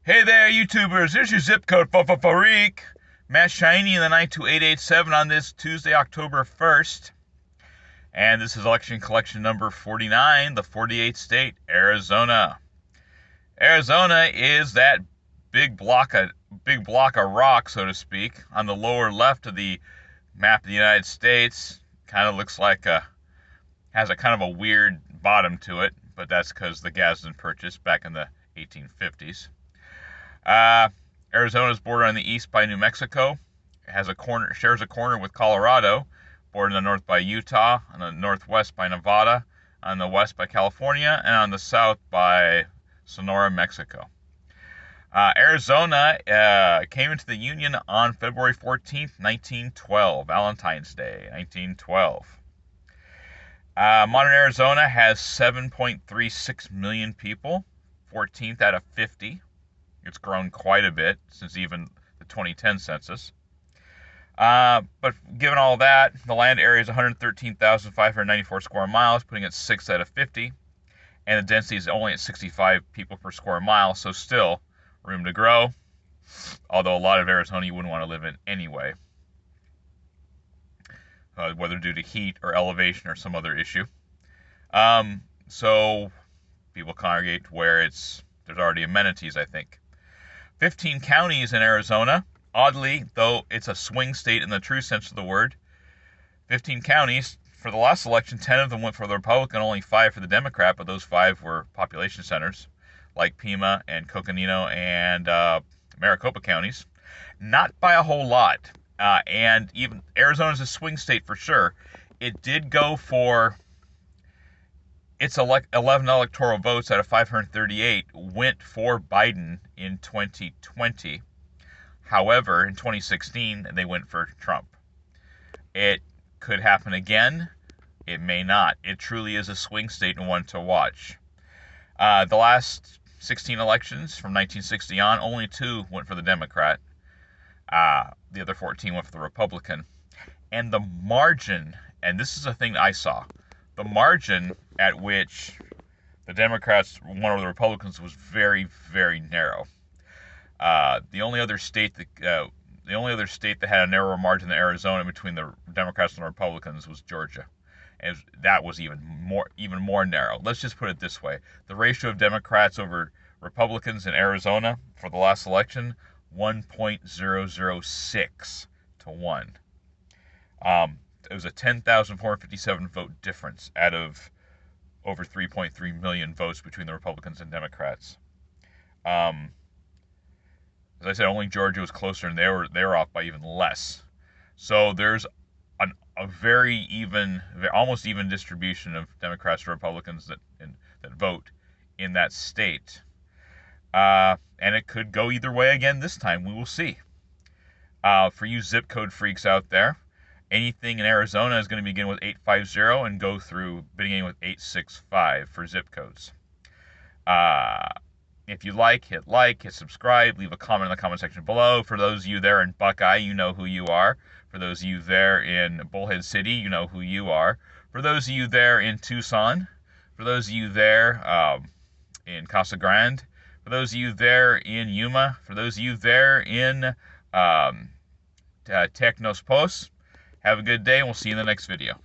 Hey there, YouTubers. Here's your zip code, Freak. Matt Shiny in the 92887 on this Tuesday, October 1st. And this is election collection number 49, the 48th state, Arizona. Arizona is that big block of rock, so to speak, on the lower left of the map of the United States. Kind of looks like has a kind of a weird bottom to it, but that's because the Gadsden Purchase back in the 1850s. Uh, Arizona's bordered on the east by New Mexico. It shares a corner with Colorado, bordered on the north by Utah, on the northwest by Nevada, on the west by California, and on the south by Sonora, Mexico. Arizona came into the Union on February 14th, 1912, Valentine's Day, 1912. Modern Arizona has 7.36 million people, 14th out of 50. It's grown quite a bit since even the 2010 census. But given all that, the land area is 113,594 square miles, putting it 6th out of 50. And the density is only at 65 people per square mile, so still room to grow. Although a lot of Arizona you wouldn't want to live in anyway, whether due to heat or elevation or some other issue. So people congregate where there's already amenities, I think. 15 counties in Arizona. Oddly, though it's a swing state in the true sense of the word, 15 counties. For the last election, 10 of them went for the Republican, only 5 for the Democrat, but those 5 were population centers, like Pima and Coconino and Maricopa counties. Not by a whole lot. And even Arizona's a swing state for sure. It did go for its 11 electoral votes out of 538 went for Biden in 2020. However, in 2016, they went for Trump. It could happen again. It may not. It truly is a swing state and one to watch. The last 16 elections from 1960 on, only 2 went for the Democrat. The other 14 went for the Republican. And the margin, and this is a thing I saw, the margin at which the Democrats won over the Republicans was very, very narrow. The only other state that had a narrower margin than Arizona between the Democrats and the Republicans was Georgia, and that was even more narrow. Let's just put it this way: the ratio of Democrats over Republicans in Arizona for the last election, 1.006 to 1. It was a 10,457 vote difference out of over 3.3 million votes between the Republicans and Democrats. As I said, only Georgia was closer, and they were off by even less. So there's a very even, almost even distribution of Democrats to Republicans that vote in that state. And it could go either way again this time. We will see. For you zip code freaks out there, anything in Arizona is going to begin with 850 and go through beginning with 865 for zip codes. If you hit subscribe, leave a comment in the comment section below. For those of you there in Buckeye, you know who you are. For those of you there in Bullhead City, you know who you are. For those of you there in Tucson, for those of you there in Casa Grande, for those of you there in Yuma, for those of you there in Technos Post, have a good day, and we'll see you in the next video.